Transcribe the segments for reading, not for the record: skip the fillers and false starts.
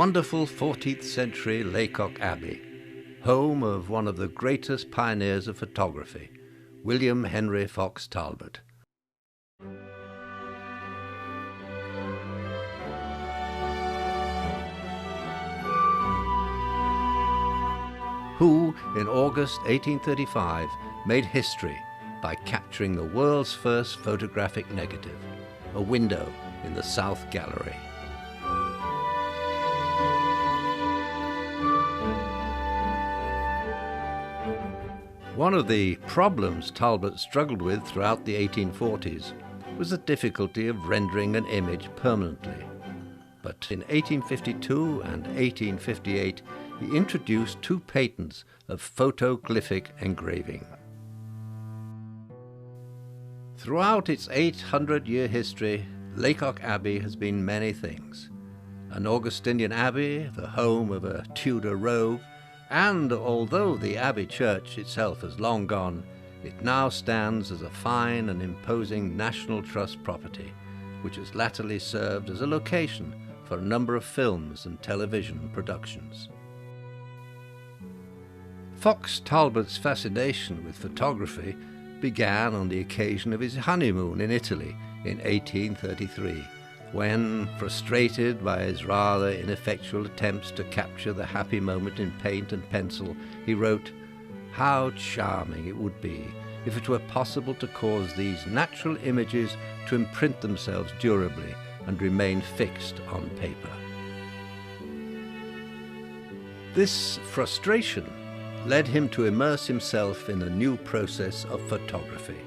wonderful 14th century Lacock Abbey, home of one of the greatest pioneers of photography, William Henry Fox Talbot. Who, in August 1835, made history by capturing the world's first photographic negative, a window in the South Gallery. One of the problems Talbot struggled with throughout the 1840s was the difficulty of rendering an image permanently. But in 1852 and 1858, he introduced two patents of photoglyphic engraving. Throughout its 800-year history, Lacock Abbey has been many things. An Augustinian abbey, the home of a Tudor robe, and although the abbey church itself has long gone, it now stands as a fine and imposing National Trust property, which has latterly served as a location for a number of films and television productions. Fox Talbot's fascination with photography began on the occasion of his honeymoon in Italy in 1833, when, frustrated by his rather ineffectual attempts to capture the happy moment in paint and pencil, he wrote, "How charming it would be if it were possible to cause these natural images to imprint themselves durably and remain fixed on paper." This frustration led him to immerse himself in a new process of photography.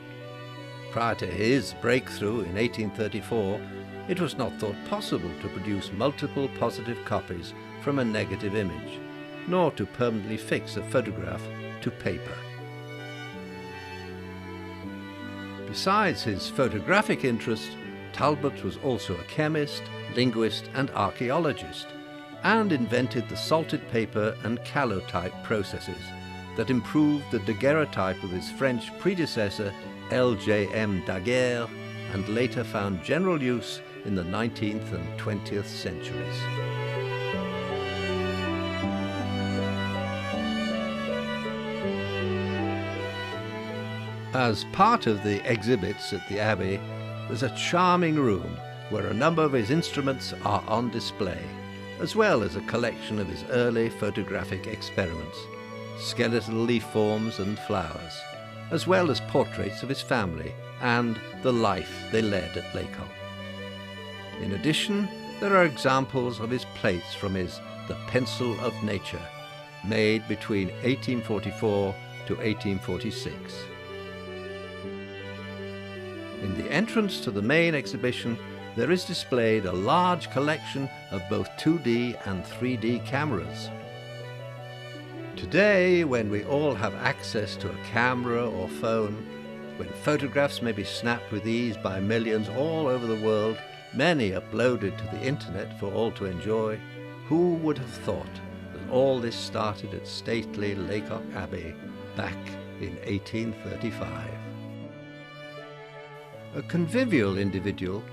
Prior to his breakthrough in 1834, it was not thought possible to produce multiple positive copies from a negative image, nor to permanently fix a photograph to paper. Besides his photographic interest, Talbot was also a chemist, linguist, and archaeologist, and invented the salted paper and calotype processes that improved the daguerreotype of his French predecessor L.J.M. Daguerre, and later found general use in the 19th and 20th centuries. As part of the exhibits at the Abbey, there's a charming room where a number of his instruments are on display, as well as a collection of his early photographic experiments, skeletal leaf forms and flowers, as well as portraits of his family and the life they led at Lacock. In addition, there are examples of his plates from his The Pencil of Nature, made between 1844 to 1846. In the entrance to the main exhibition, there is displayed a large collection of both 2D and 3D cameras. Today, when we all have access to a camera or phone, when photographs may be snapped with ease by millions all over the world, many uploaded to the internet for all to enjoy, who would have thought that all this started at stately Lacock Abbey back in 1835? A convivial individual,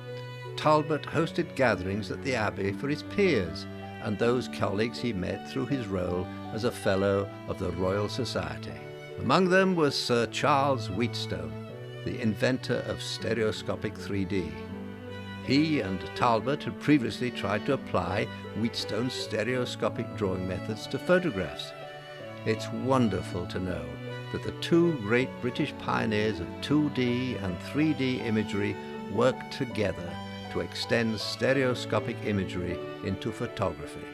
Talbot hosted gatherings at the Abbey for his peers and those colleagues he met through his role as a Fellow of the Royal Society. Among them was Sir Charles Wheatstone, the inventor of stereoscopic 3D. He and Talbot had previously tried to apply Wheatstone's stereoscopic drawing methods to photographs. It's wonderful to know that the two great British pioneers of 2D and 3D imagery worked together to extend stereoscopic imagery into photography.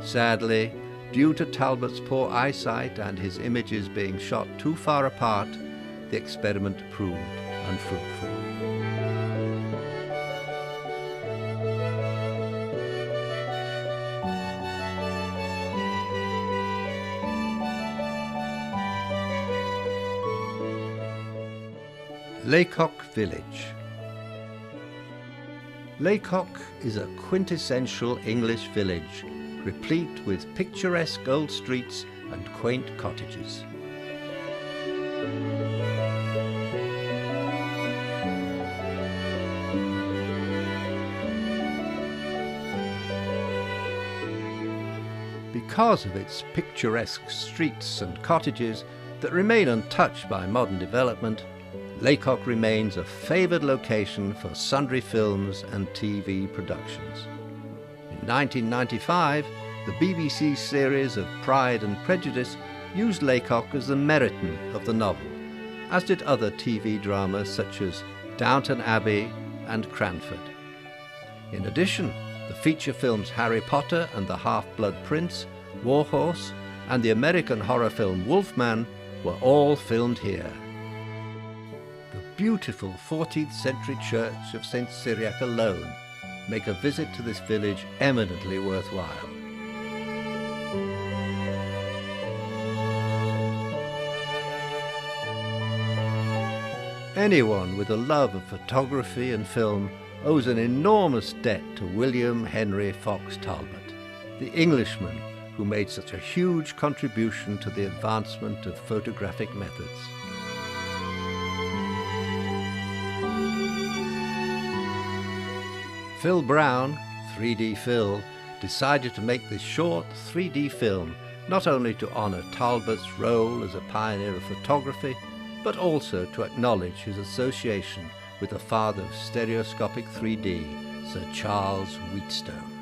Sadly, due to Talbot's poor eyesight and his images being shot too far apart, the experiment proved unfruitful. Lacock Village. Lacock is a quintessential English village, replete with picturesque old streets and quaint cottages. because of its picturesque streets and cottages that remain untouched by modern development, Lacock remains a favoured location for sundry films and TV productions. In 1995, the BBC series of Pride and Prejudice used Lacock as the Meryton of the novel, as did other TV dramas such as Downton Abbey and Cranford. In addition, the feature films Harry Potter and the Half-Blood Prince, Warhorse, and the American horror film Wolfman were all filmed here. The beautiful 14th century church of St. Cyriac alone make a visit to this village eminently worthwhile. Anyone with a love of photography and film owes an enormous debt to William Henry Fox Talbot, the Englishman who made such a huge contribution to the advancement of photographic methods. Phil Brown, 3D Phil, decided to make this short 3D film not only to honour Talbot's role as a pioneer of photography, but also to acknowledge his association with the father of stereoscopic 3D, Sir Charles Wheatstone.